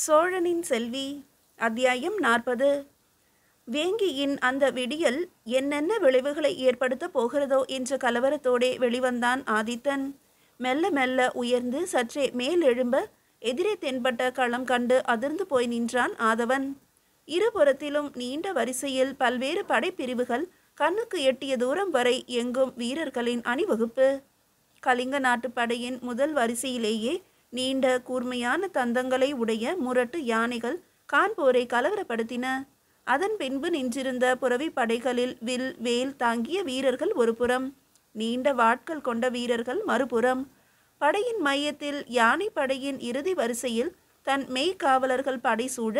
சோழனின் செல்வி. அத்தியாயம் 40. வேங்கியின் அந்த விடியல் என்னென்ன விளைவுகளை ஏற்படுத்தப் போகிறதோ என்ற கலவரத்தோடே வெளிவந்தான் ஆதித்தன். மெல்ல மெல்ல உயர்ந்து சற்றே மேலெழும்ப எதிரே தென்பட்ட களம் கண்டு அதிர்ந்து போய் நின்றான் ஆதவன். இருபுறத்திலும் நீண்ட வரிசையில் பல்வேறு படைப்பிரிவுகள், கண்ணுக்கு எட்டிய தூரம் வரை எங்கும் வீரர்களின் அணிவகுப்பு. கலிங்க நாட்டு படையின் முதல் வரிசையிலேயே நீண்ட கூர்மையான தந்தங்களை உடைய முரட்டு யானைகள் காண்போரை கலவரப்படுத்தின. அதன் பின்பு நின்றிருந்த புறவி படைகளில் வில் வேல் தாங்கிய வீரர்கள் ஒரு புறம், நீண்ட வாட்கள் கொண்ட வீரர்கள் மறுபுறம். படையின் மையத்தில் யானை படையின் இறுதி வரிசையில் தன் மெய்காவலர்கள் படை சூழ,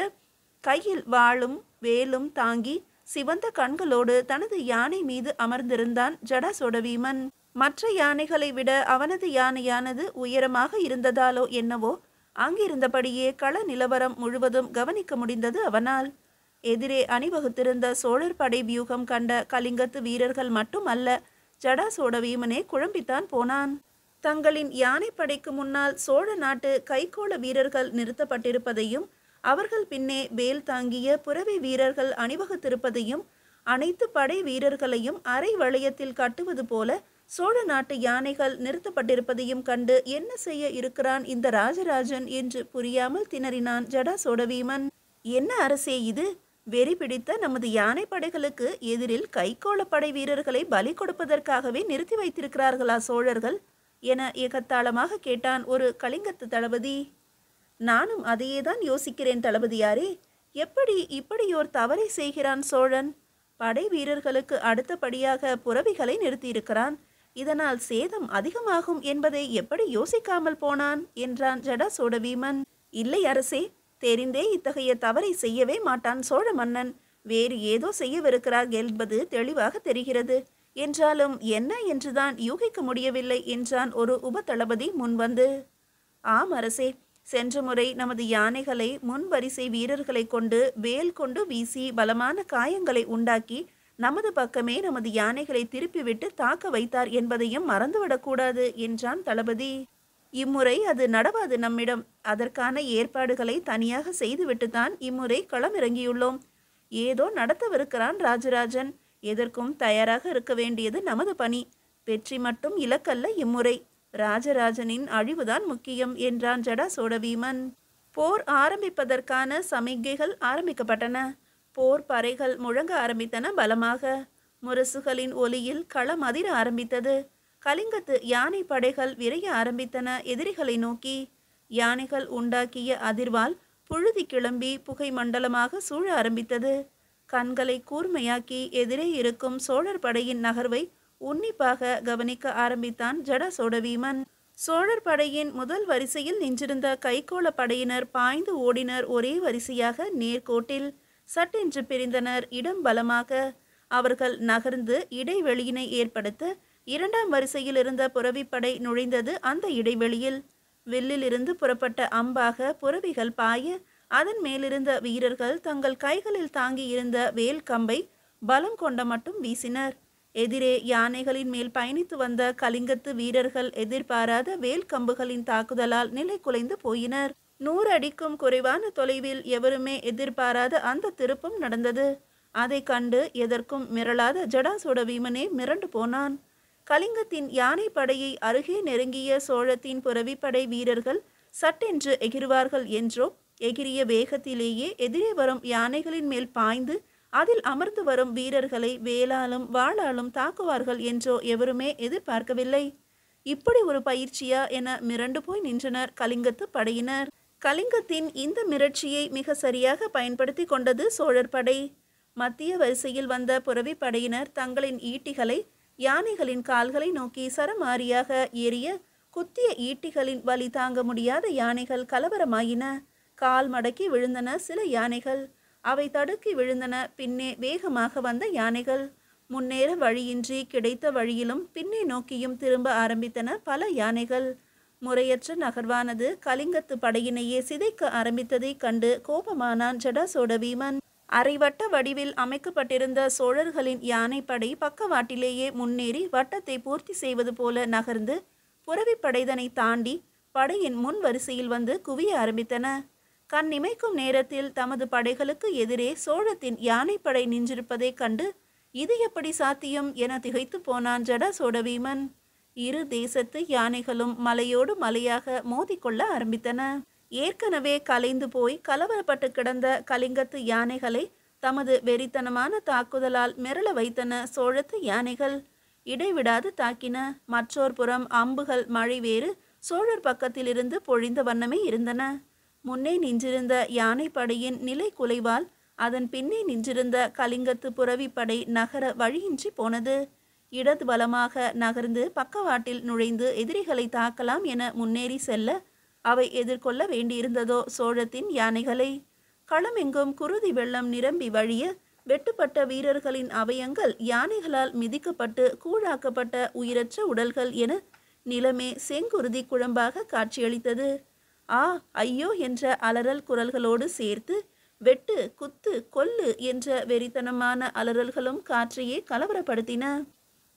கையில் வாளும் வேலும் தாங்கி சிவந்த கண்களோடு தனது யானை மீது அமர்ந்திருந்தான் ஜடாசோடவீமன். மற்ற யானைகளை விட அவனது யானையானது உயரமாக இருந்ததாலோ என்னவோ அங்கிருந்தபடியே கள நிலவரம் முழுவதும் கவனிக்க முடிந்தது அவனால். எதிரே அணிவகுத்திருந்த சோழர் படை வியூகம் கண்ட கலிங்கத்து வீரர்கள் மட்டுமல்ல, ஜடாசோடவீமனே குழம்பித்தான் போனான். தங்களின் யானை படைக்கு முன்னால் சோழ நாட்டு கைகோள வீரர்கள் நிறுத்தப்பட்டிருப்பதையும், அவர்கள் பின்னே வேல் தாங்கிய புறவி வீரர்கள் அணிவகுத்திருப்பதையும், அனைத்து படை வீரர்களையும் அரை வளையத்தில் கட்டுவது போல சோழ நாட்டு யானைகள் நிறுத்தப்பட்டிருப்பதையும் கண்டு என்ன செய்ய இருக்கிறான் இந்த ராஜராஜன் என்று புரியாமல் திணறினான் ஜடாசோடவீமன். என்ன அரசே இது? வெறி பிடித்த நமது யானை படைகளுக்கு எதிரில் கைகோள படை வீரர்களை பலி கொடுப்பதற்காகவே நிறுத்தி வைத்திருக்கிறார்களா சோழர்கள் என ஏகத்தாளமாக கேட்டான் ஒரு கலிங்கத்து தளபதி. நானும் அதையேதான் யோசிக்கிறேன் தளபதியாரே. எப்படி இப்படியோர் தவறை செய்கிறான் சோழன்? படை வீரர்களுக்கு அடுத்தபடியாக புறவிகளை நிறுத்தியிருக்கிறான். இதனால் சேதம் அதிகமாகும் என்பதை எப்படி யோசிக்காமல் போனான் என்றான் ஜடாசோடவீமன். இல்லை அரசே, தெரிந்தே இத்தகைய தவறை செய்யவே மாட்டான் சோழ மன்னன். வேறு ஏதோ செய்யவிருக்கிறார் என்பது தெளிவாக தெரிகிறது. என்றாலும் என்ன என்றுதான் யூகிக்க முடியவில்லை என்றான் ஒரு உபதளபதி முன்வந்து. ஆம் அரசே, சென்ற முறை நமது யானைகளை முன்வரிசை வீரர்களை கொண்டு வேல் கொண்டு வீசி பலமான காயங்களை உண்டாக்கி நமது பக்கமே நமது யானைகளை திருப்பிவிட்டு தாக்க வைத்தார் என்பதையும் மறந்துவிடக்கூடாது என்றான் தளபதி. இம்முறை அது நடவாது நம்மிடம். அதற்கான ஏற்பாடுகளை தனியாக செய்துவிட்டுத்தான் இம்முறை களமிறங்கியுள்ளோம். ஏதோ நடத்தவிருக்கிறான் ராஜராஜன். எதற்கும் தயாராக இருக்க வேண்டியது நமது பணி. வெற்றி மட்டும் இலக்கல்ல இம்முறை. ராஜராஜனின் அழிவுதான் முக்கியம் என்றான் ஜடாசோடவீமன். போர் ஆரம்பிப்பதற்கான சமிக்கைகள் ஆரம்பிக்கப்பட்டன. போர் பறைகள் முழங்க ஆரம்பித்தன பலமாக. முரசுகளின் ஒலியில் களம் அதிர ஆரம்பித்தது. கலிங்கத்து யானை படைகள் விரைய ஆரம்பித்தன எதிரிகளை நோக்கி. யானைகள் உண்டாக்கிய அதிர்வால் புழுதி கிளம்பி புகை மண்டலமாக சூழ ஆரம்பித்தது. கண்களை கூர்மையாக்கி எதிரே இருக்கும் சோழர் படையின் நகர்வை உன்னிப்பாக கவனிக்க ஆரம்பித்தான் ஜடாசோடவீமன். சோழர் படையின் முதல் வரிசையில் நின்றிருந்த கைகோள படையினர் பாய்ந்து ஓடினர் ஒரே வரிசையாக நேர்கோட்டில். சட்டென்று பிரிந்தனர் இடம் பலமாக. அவர்கள் நகர்ந்து இடைவெளியினை ஏற்படுத்த இரண்டாம் வரிசையில் இருந்த புறவிப்படை நுழைந்தது அந்த இடைவெளியில். வில்லிலிருந்து புறப்பட்ட அம்பாக புறவிகள் பாய, அதன் மேலிருந்த வீரர்கள் தங்கள் கைகளில் தாங்கி இருந்த வேல் கம்பை பலம் கொண்ட மட்டும் வீசினர். எதிரே யானைகளின் மேல் பயணித்து வந்த கலிங்கத்து வீரர்கள் எதிர்பாராத வேல் கம்புகளின் தாக்குதலால் நிலை குலைந்து போயினர். 100 அடிக்கும் குறைவான தொலைவில் எவருமே எதிர்பாராத அந்த திருப்பம் நடந்தது. அதை கண்டு எதற்கும் மிரளாத ஜடாசோடவீமனே மிரண்டு போனான். கலிங்கத்தின் யானை படையை அருகே நெருங்கிய சோழத்தின் புறவிப்படை வீரர்கள் சட்டென்று எகிருவார்கள் என்றோ, எகிரிய வேகத்திலேயே எதிரே வரும் யானைகளின் மேல் பாய்ந்து அதில் அமர்ந்து வரும் வீரர்களை வேலாலும் வாளாலும் தாக்குவார்கள் என்றோ எவருமே எதிர்பார்க்கவில்லை. இப்படி ஒரு பயிற்சியா என மிரண்டு போய் நின்றனர் கலிங்கத்து படையினர். கலிங்கத்தின் இந்த மிரட்சியை மிக சரியாக பயன்படுத்தி கொண்டது சோழர் படை. மத்திய வரிசையில் வந்த புறவி படையினர் தங்களின் ஈட்டிகளை யானைகளின் கால்களை நோக்கி சரமாரியாக எரிய, குத்திய ஈட்டிகளின் வலி தாங்க முடியாத யானைகள் கலவரமாயின. கால் மடக்கி விழுந்தன சில யானைகள். அவை தடுக்கி விழுந்தன பின்னே வேகமாக வந்த யானைகள். முன்னேற வழியின்றி கிடைத்த வழியிலும் பின்னே நோக்கியும் திரும்ப ஆரம்பித்தன பல யானைகள். முறையற்ற நகர்வானது கலிங்கத்து படையினையே சிதைக்க ஆரம்பித்ததை கண்டு கோபமானான் ஜடாசோடவீமன். அரைவட்ட வடிவில் அமைக்கப்பட்டிருந்த சோழர்களின் யானைப்படை பக்கவாட்டிலேயே முன்னேறி வட்டத்தை பூர்த்தி செய்வது போல நகர்ந்து புறவிப்படைதனை தாண்டி படையின் முன் வரிசையில் வந்து குவிய ஆரம்பித்தன. கண் இமைக்கும் நேரத்தில் தமது படைகளுக்கு எதிரே சோழத்தின் யானைப்படை நின்றிருப்பதைக் கண்டு இது எப்படி சாத்தியம் என திகைத்து போனான் ஜடாசோடவீமன். இரு தேசத்து யானைகளும் மலையோடு மலையாக மோதிக்கொள்ள ஆரம்பித்தன. ஏற்கனவே கலைந்து போய் கலவரப்பட்டு கிடந்த கலிங்கத்து யானைகளை தமது வெறித்தனமான தாக்குதலால் மிரள வைத்தன சோழத்து யானைகள். இடைவிடாது தாக்கின. மற்றோர் புறம் அம்புகள் மழை வேறு சோழர் பக்கத்திலிருந்து பொழிந்த வண்ணமே இருந்தன. முன்னே நின்றிருந்த யானைப்படையின் நிலை குலைவால் அதன் பின்னே நின்றிருந்த கலிங்கத்து புரவிப்படை நகர வழியின்றி போனது. இடது பலமாக நகர்ந்து பக்கவாட்டில் நுழைந்து எதிரிகளை தாக்கலாம் என முன்னேறி செல்ல அவை எதிர்கொள்ள வேண்டியிருந்ததோ சோழத்தின் யானைகளை. களமெங்கும் குருதி வெள்ளம் நிரம்பி வழிய வெட்டுப்பட்ட வீரர்களின் அவயங்கள் யானைகளால் மிதிக்கப்பட்டு கூழாக்கப்பட்ட உயிரற்ற உடல்கள் என நிலமே செங்குருதி குழம்பாக காட்சியளித்தது. ஆ, ஐயோ என்ற அலறல் குரல்களோடு சேர்த்து வெட்டு, குத்து, கொல்லு என்ற வெறித்தனமான அலறல்களும் காற்றையே கலவரப்படுத்தின.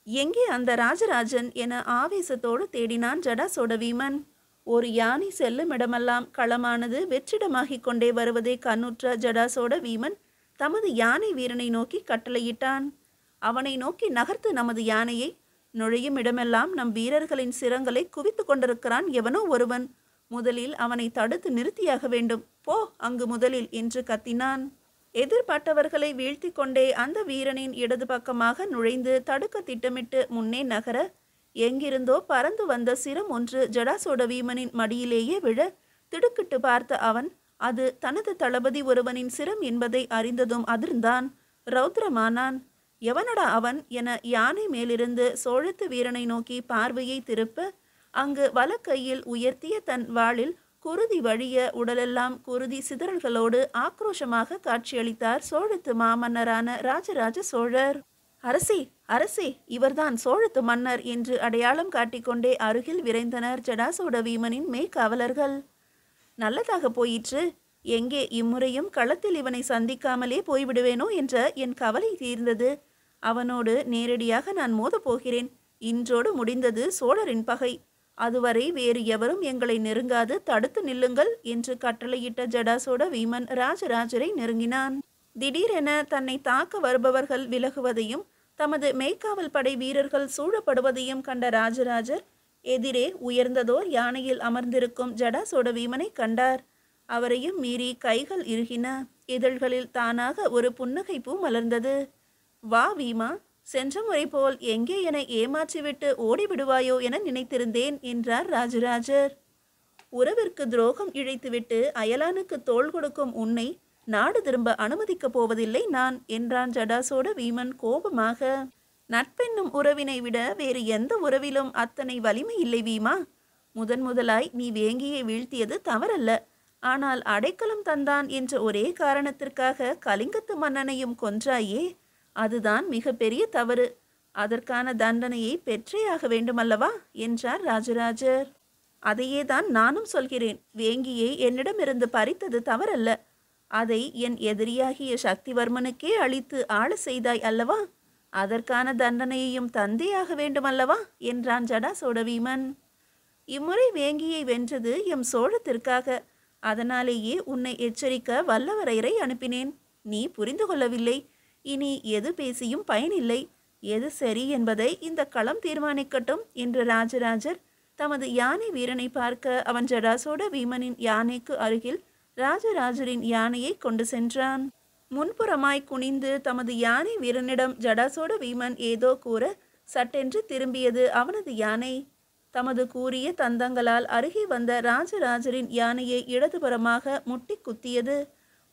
எங்கே அந்த ராஜராஜன் என ஆவேசத்தோடு தேடினான் ஜடாசோடவீமன். ஒரு யானை செல்லும் இடமெல்லாம் களமானது வெற்றிடமாகிக் கொண்டே வருவதை கண்ணுற்ற ஜடாசோடவீமன் தமது யானை வீரனை நோக்கி கட்டளையிட்டான். அவனை நோக்கி நகர்த்து நமது யானையை. நுழையும் இடமெல்லாம் நம் வீரர்களின் சிரங்களை குவித்து கொண்டிருக்கிறான் எவனோ ஒருவன். முதலில் அவனை தடுத்து நிறுத்தியாக வேண்டும். போ அங்கு முதலில் என்று கத்தினான். எதிர்பட்டவர்களை வீழ்த்தி கொண்டே அந்த வீரனின் இடது பக்கமாக நுழைந்து தடுக்க திட்டமிட்டு முன்னே நகர எங்கிருந்தோ பறந்து வந்த சிரம் ஒன்று ஜடாசோடவீமனின் மடியிலேயே விழ திடுக்கிட்டு பார்த்த அவன் அது தனது தளபதி ஒருவனின் சிரம் என்பதை அறிந்ததும் அதிர்ந்தான். ரௌத்ரமானான். எவனடா அவன் என யானை மேலிருந்து சோழத்து வீரனை நோக்கி பார்வையை திருப்ப அங்கு வலக்கையில் உயர்த்திய தன் வாளில் குருதி வழிய உடலெல்லாம் குருதி சிதறல்களோடு ஆக்ரோஷமாக காட்சியளித்தார் சோழத்து மாமன்னரான ராஜராஜ சோழர். அரசே, அரசே, இவர்தான் சோழத்து மன்னர் என்று அடையாளம் காட்டிக்கொண்டே அருகில் விரைந்தனர் ஜடாசோடவீமனின் மெய்காவலர்கள். நல்லதாக போயிற்று. எங்கே இம்முறையும் களத்தில் இவனை சந்திக்காமலே போய்விடுவேனோ என்ற என் கவலை தீர்ந்தது. அவனோடு நேரடியாக நான் மோதப் போகிறேன். இன்றோடு முடிந்தது சோழரின் பகை. அதுவரை வேறு எவரும் எங்களை நெருங்காது தடுத்து நில்லுங்கள் என்று கட்டளையிட்ட ஜடாசோடவீமன் ராஜராஜரை நெருங்கினான். திடீரென தன்னை தாக்க வருபவர்கள் விலகுவதையும் தமது மெய்க்காவல் படை வீரர்கள் சூழப்படுவதையும் கண்ட ராஜராஜர் எதிரே உயர்ந்ததோர் யானையில் அமர்ந்திருக்கும் ஜடாசோடவீமனை கண்டார். அவரையும் மீறி கைகள் இறுகின. இதழ்களில் தானாக ஒரு புன்னகை பூ மலர்ந்தது. வா வீமா, சென்ற முறை போல் எங்கே என ஏமாற்றிவிட்டு ஓடிவிடுவாயோ என நினைத்திருந்தேன் என்றார் ராஜராஜர். உறவிற்கு துரோகம் இழைத்துவிட்டு அயலானுக்கு தோள் கொடுக்கும் உன்னை நாடு திரும்ப அனுமதிக்கப் போவதில்லை நான் என்றான் ஜடாசோடவீமன் கோபமாக. நட்பென்னும் உறவினை விட வேறு எந்த உறவிலும் அத்தனை வலிமை இல்லை வீமா. முதலாய் நீ வேங்கியை வீழ்த்தியது தவறல்ல. ஆனால் அடைக்கலம் தந்தான் என்ற ஒரே காரணத்திற்காக கலிங்கத்து மன்னனையும் கொன்றாயே, அதுதான் மிக பெரிய தவறு. அதற்கான தண்டனையை பெற்றேயாக வேண்டுமல்லவா என்றார் ராஜராஜர். அதையே தான் நானும் சொல்கிறேன். வேங்கியை என்னிடமிருந்து பறித்தது தவறல்ல. அதை என் எதிரியாகிய சக்திவர்மனுக்கே அளித்து ஆள செய்தாய் அல்லவா? அதற்கான தண்டனையையும் தந்தேயாக வேண்டுமல்லவா என்றான் ஜடாசோடவீமன். இம்முறை வேங்கியை வென்றது எம் சோழத்திற்காக. அதனாலேயே உன்னை எச்சரிக்க வல்லவரையரை அனுப்பினேன். நீ புரிந்து கொள்ளவில்லை. இனி எது பேசியும் பயனில்லை. எது சரி என்பதை இந்த களம் தீர்மானிக்கட்டும் என்று ராஜராஜர் தமது யானை வீரனை பார்க்க அவன் ஜடாசோடவீமனின் யானைக்கு அருகில் ராஜராஜரின் யானையை கொண்டு சென்றான். முன்புறமாய் குனிந்து தமது யானை வீரனிடம் ஜடாசோடவீமன் ஏதோ கூற சட்டென்று திரும்பியது அவனது யானை. தமது கூறிய தந்தங்களால் அருகே வந்த ராஜராஜரின் யானையை இடதுபுறமாக முட்டி குத்தியது.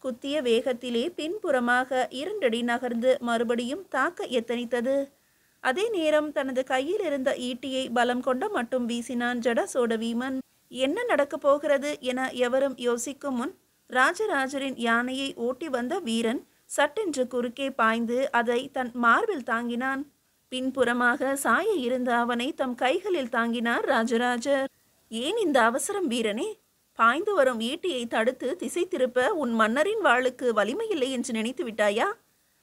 குத்திய வேகத்திலே பின்புறமாக 2 அடி நகர்ந்து மறுபடியும் தாக்க எத்தனித்தது. அதே நேரம் தனது கையில் இருந்த ஈட்டியை பலம் கொண்ட மட்டும் வீசினான் ஜடாசோடவீமன். என்ன நடக்கப் போகிறது என எவரும் யோசிக்கும் முன் ராஜராஜரின் யானையை ஓட்டி வந்த வீரன் சட்டென்று குறுக்கே பாய்ந்து அதை தன் மார்பில் தாங்கினான். பின்புறமாக சாய இருந்த அவனை தம் கைகளில் தாங்கினார் ராஜராஜர். ஏன் இந்த அவசரம் வீரனே? பாய்ந்து வரும் ஈட்டியை தடுத்து திசை திருப்ப உன் மன்னரின் வாளுக்கு வலிமையில்லை என்று நினைத்து விட்டாயா?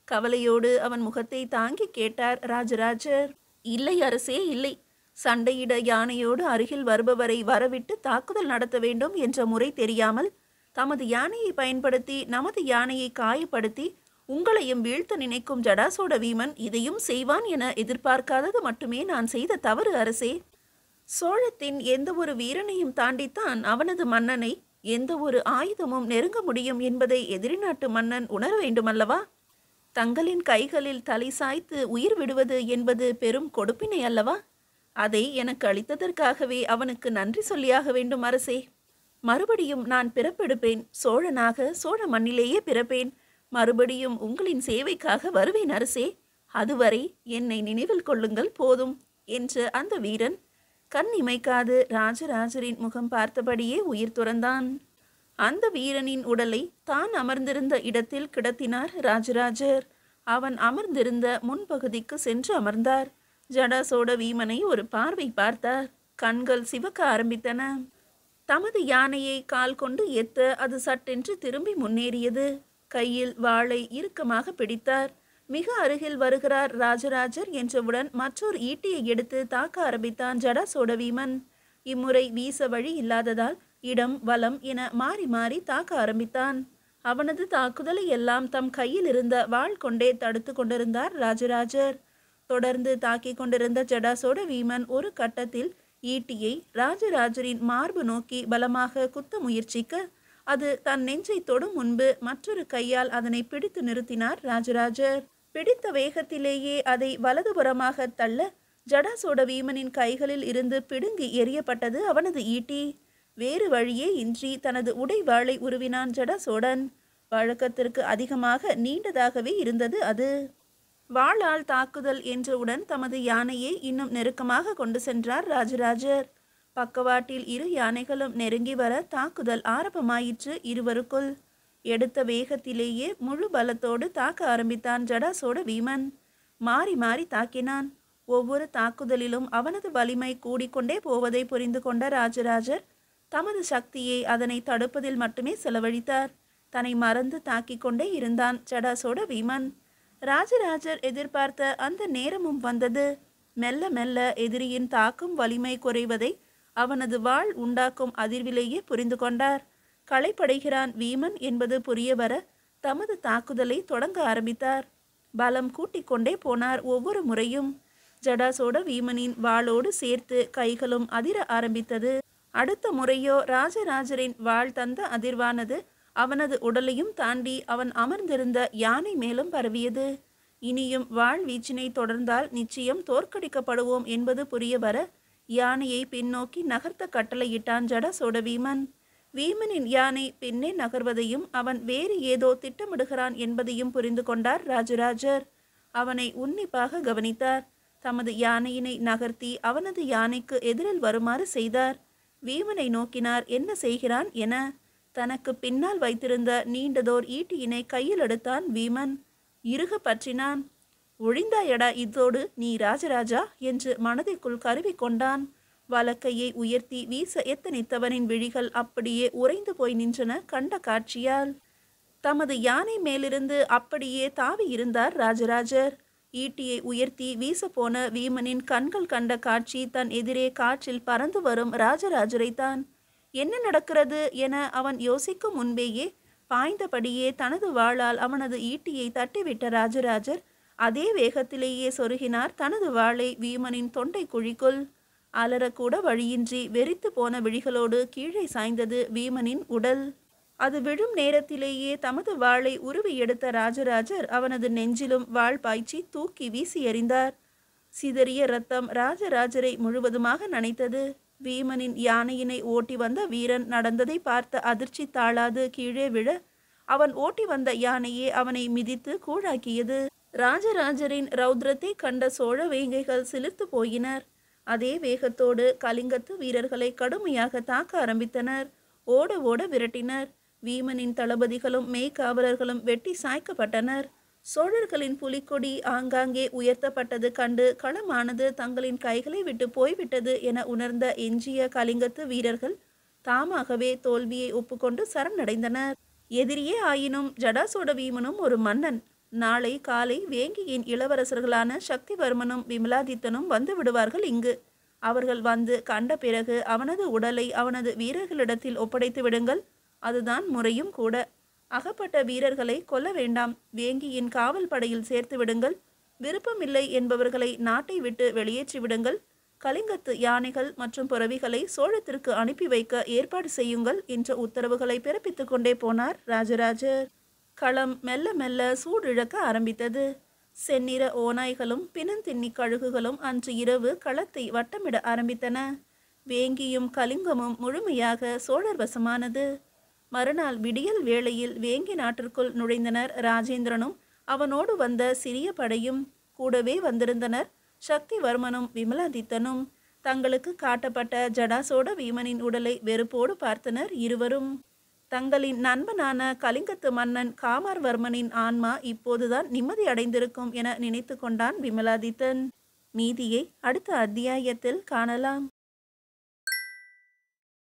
கவலையோடு அவன் முகத்தை தாங்கி கேட்டார் ராஜராஜர். இல்லை அரசே, இல்லை. சண்டையிட யானையோடு அருகில் வருபவரை வரவிட்டு தாக்குதல் நடத்த வேண்டும் என்ற முறை தெரியாமல் தமது யானையை பயன்படுத்தி நமது யானையை காயப்படுத்தி உங்களையும் வீழ்த்த நினைக்கும் ஜடாசோட வீமன் இதையும் செய்வான் என எதிர்பார்க்காதது மட்டுமே நான் செய்த தவறு அரசே. சோழத்தின் எந்த ஒரு வீரனையும் தாண்டித்தான் அவனது மன்னனை எந்த ஒரு ஆயுதமும் நெருங்க முடியும் என்பதை எதிரி நாட்டு மன்னன் உணர வேண்டுமல்லவா? தங்களின் கைகளில் தலை சாய்த்து உயிர் விடுவது என்பது பெரும் கொடுப்பினை அல்லவா? அதை எனக்கு அளித்ததற்காகவே அவனுக்கு நன்றி சொல்லியாக வேண்டும் அரசே. மறுபடியும் நான் பிறப்பெடுப்பேன், சோழனாக சோழ மண்ணிலேயே பிறப்பேன். மறுபடியும் உங்களின் சேவைக்காக வருவேன் அரசே. அதுவரை என்னை நினைவில் கொள்ளுங்கள் போதும் என்று அந்த வீரன் கண் இமைக்காது ராஜராஜரின் முகம் பார்த்தபடியே உயிர் துறந்தான். அந்த வீரனின் உடலை தான் அமர்ந்திருந்த இடத்தில் கிடத்தினார் ராஜராஜர். அவன் அமர்ந்திருந்த முன்பகுதிக்கு சென்று அமர்ந்தார். ஜடாசோட வீமனை ஒரு பார்வை பார்த்தார். கண்கள் சிவக்க ஆரம்பித்தன. தமது யானையை கால் கொண்டு எத்த அது சட்டென்று திரும்பி முன்னேறியது. கையில் வாளை இறுக்கமாக பிடித்தார். மிக அருகில் வருகிறார் ராஜராஜர் என்றவுடன் மற்றொரு ஈட்டியை எடுத்து தாக்க ஆரம்பித்தான் ஜடாசோட வீமன். இம்முறை வீச வழி இல்லாததால் இடம் வலம் என மாறி மாறி தாக்க ஆரம்பித்தான். அவனது தாக்குதலை எல்லாம் தம் கையில் இருந்த வாள் கொண்டே தடுத்து கொண்டிருந்தார் ராஜராஜர். தொடர்ந்து தாக்கிக் கொண்டிருந்த ஜடாசோட வீமன் ஒரு கட்டத்தில் ஈட்டியை ராஜராஜரின் மார்பு நோக்கி பலமாக குத்த முயற்சிக்க அது தன் நெஞ்சை தொடும் முன்பு மற்றொரு கையால் அதனை பிடித்து நிறுத்தினார் ராஜராஜர். பிடித்த வேகத்திலேயே அதை வலதுபுறமாக தள்ள ஜடாசோட வீமனின் கைகளில் இருந்து பிடுங்கி எறியப்பட்டது அவனது ஈட்டி. வேறு வழியே இன்றி தனது உடை வாளை உருவினான் ஜடாசோடன். வழக்கத்திற்கு அதிகமாக நீண்டதாகவே இருந்தது அது. வாளால் தாக்குதல் என்றவுடன் தமது யானையை இன்னும் நெருக்கமாக கொண்டு சென்றார் ராஜராஜர். பக்கவாட்டில் இரு யானைகளும் நெருங்கி வர தாக்குதல் ஆரம்பமாயிற்று இருவருக்குள். எடுத்த வேகத்திலேயே முழு பலத்தோடு தாக்க ஆரம்பித்தான் ஜடாசோட வீமன். மாறி மாறி தாக்கினான். ஒவ்வொரு தாக்குதலிலும் அவனது வலிமை கூடிக்கொண்டே போவதை புரிந்து கொண்ட ராஜராஜர் தமது சக்தியை அதனை தடுப்பதில் மட்டுமே செலவழித்தார். தன்னை மறந்து தாக்கிக் கொண்டே இருந்தான் ஜடாசோட வீமன். ராஜராஜர் எதிர்பார்த்த அந்த நேரமும் வந்தது. மெல்ல மெல்ல எதிரியின் தாக்கும் வலிமை குறைவதை அவனது வாள் உண்டாக்கும் அதிர்விலேயே புரிந்து கொண்டார். களைப்படைகிறான் வீமன் என்பது புரிய வர தமது தாக்குதலை தொடங்க ஆரம்பித்தார். பலம் கூட்டிக் கொண்டே போனார் ஒவ்வொரு முறையும். ஜடாசோட வீமனின் வாளோடு சேர்த்து கைகளும் அதிர ஆரம்பித்தது. அடுத்த முறையோ ராஜராஜரின் வாள் தந்த அதிர்வானது அவனது உடலையும் தாண்டி அவன் அமர்ந்திருந்த யானை மேலும் பரவியது. இனியும் வாள் வீச்சினை தொடர்ந்தால் நிச்சயம் தோற்கடிக்கப்படுவோம் என்பது புரிய வர யானையை பின்னோக்கி நகர்த்த கட்டளையிட்டான் ஜடாசோட வீமன். வீமனின் யானை பின்னே நகர்வதையும் அவன் வேறு ஏதோ திட்டமிடுகிறான் என்பதையும் புரிந்து கொண்டார் ராஜராஜர். அவனை உன்னிப்பாக கவனித்தார். தமது யானையினை நகர்த்தி அவனது யானைக்கு எதிரில் வருமாறு செய்தார். வீமனை நோக்கினார் என்ன செய்கிறான் என. தனக்கு பின்னால் வைத்திருந்த நீண்டதோர் ஈட்டியினை கையில் எடுத்தான் வீமன். இறுக பற்றினான். ஒழிந்தாயடா இதோடு நீ ராஜராஜா என்று மனதிற்குள் கருவி கொண்டான். வலக்கையை உயர்த்தி வீச எத்தனித்தவனின் விழிகள் அப்படியே உறைந்து போய் நின்றன கண்ட காட்சியால். தமது யானை மேலிருந்து அப்படியே தாவி இருந்தார் ராஜராஜர். ஈட்டியை உயர்த்தி வீசப்போன வீமனின் கண்கள் கண்ட காட்சி தன் எதிரே காற்றில் பறந்து வரும் ராஜராஜரைத்தான். என்ன நடக்கிறது என அவன் யோசிக்கும் முன்பேயே பாய்ந்தபடியே தனது வாளால் அவனது ஈட்டியை தட்டிவிட்ட ராஜராஜர் அதே வேகத்திலேயே சொருகினார் தனது வாளை வீமனின் தொண்டை குழிக்குள். அலறக்கூட வழியின்றி வெறித்து போன விழிகளோடு கீழே சாய்ந்தது வீமனின் உடல். அது விழும் நேரத்திலேயே தமது வாளை உருவி எடுத்த ராஜராஜர் அவனது நெஞ்சிலும் வாள் பாய்ச்சி தூக்கி வீசி எறிந்தார். சிதறிய இரத்தம் ராஜராஜரை முழுவதுமாக நனைத்தது. வீமனின் யானையினை ஓட்டி வந்த வீரன் நடந்ததை பார்த்த அதிர்ச்சி தாழாது கீழே விழ அவன் ஓட்டி வந்த யானையே அவனை மிதித்து கூழாக்கியது. ராஜராஜரின் ரௌத்ரத்தை கண்ட சோழ வேங்கைகள் சிலிர்த்து போயினர். அதே வேகத்தோடு கலிங்கத்து வீரர்களை கடுமையாக தாக்க ஆரம்பித்தனர். ஓட ஓட விரட்டினர். வீமனின் தளபதிகளும் மெய்காவலர்களும் வெட்டி சாய்க்கப்பட்டனர். சோழர்களின் புலிக்கொடி ஆங்காங்கே உயர்த்தப்பட்டது கண்டு களமானது தங்களின் கைகளை விட்டு போய்விட்டது என உணர்ந்த எஞ்சிய கலிங்கத்து வீரர்கள் தாமாகவே தோல்வியை ஒப்புக்கொண்டு சரணடைந்தனர். எதிரியே ஆயினும் ஜடாசோட வீமனும் ஒரு மன்னன். நாளை காலை வேங்கியின் இளவரசர்களான சக்திவர்மனும் விமலாதித்தனும் வந்து விடுவார்கள் இங்கு. அவர்கள் வந்து கண்ட பிறகு அவனது உடலை அவனது வீரர்களிடத்தில் ஒப்படைத்து விடுங்கள். அதுதான் முறையும் கூட. அகப்பட்ட வீரர்களை கொல்ல வேண்டாம். வேங்கியின் காவல் படையில் சேர்த்து விடுங்கள். விருப்பமில்லை என்பவர்களை நாட்டை விட்டு வெளியேற்றி விடுங்கள். கலிங்கத்து யானைகள் மற்றும் புறவிகளை சோழத்திற்கு அனுப்பி வைக்க ஏற்பாடு செய்யுங்கள் என்ற உத்தரவுகளை பிறப்பித்துக் கொண்டே போனார் ராஜராஜர். களம் மெல்ல மெல்ல சூடிழக்க ஆரம்பித்தது. செந்நிற ஓநாய்களும் பிணந்தின்னி கழுகுகளும் அன்று இரவு களத்தை வட்டமிட ஆரம்பித்தன. வேங்கியும் கலிங்கமும் முழுமையாக சோழர் வசமானது. மறுநாள் விடியல் வேளையில் வேங்கி நாட்டிற்குள் நுழைந்தனர் ராஜேந்திரனும் அவனோடு வந்த சிறிய படையும். கூடவே வந்திருந்தனர் சக்திவர்மனும் விமலாதித்தனும். தங்களுக்கு காட்டப்பட்ட ஜடாசோட வீமனின் உடலை வெறுப்போடு பார்த்தனர் இருவரும். தங்களின் நண்பனான கலிங்கத்து மன்னன் காமார்வர்மனின் ஆன்மா இப்போதுதான் நிம்மதி அடைந்திருக்கும் என நினைத்து கொண்டான் விமலாதித்தன். மீதியை அடுத்த அத்தியாயத்தில் காணலாம்.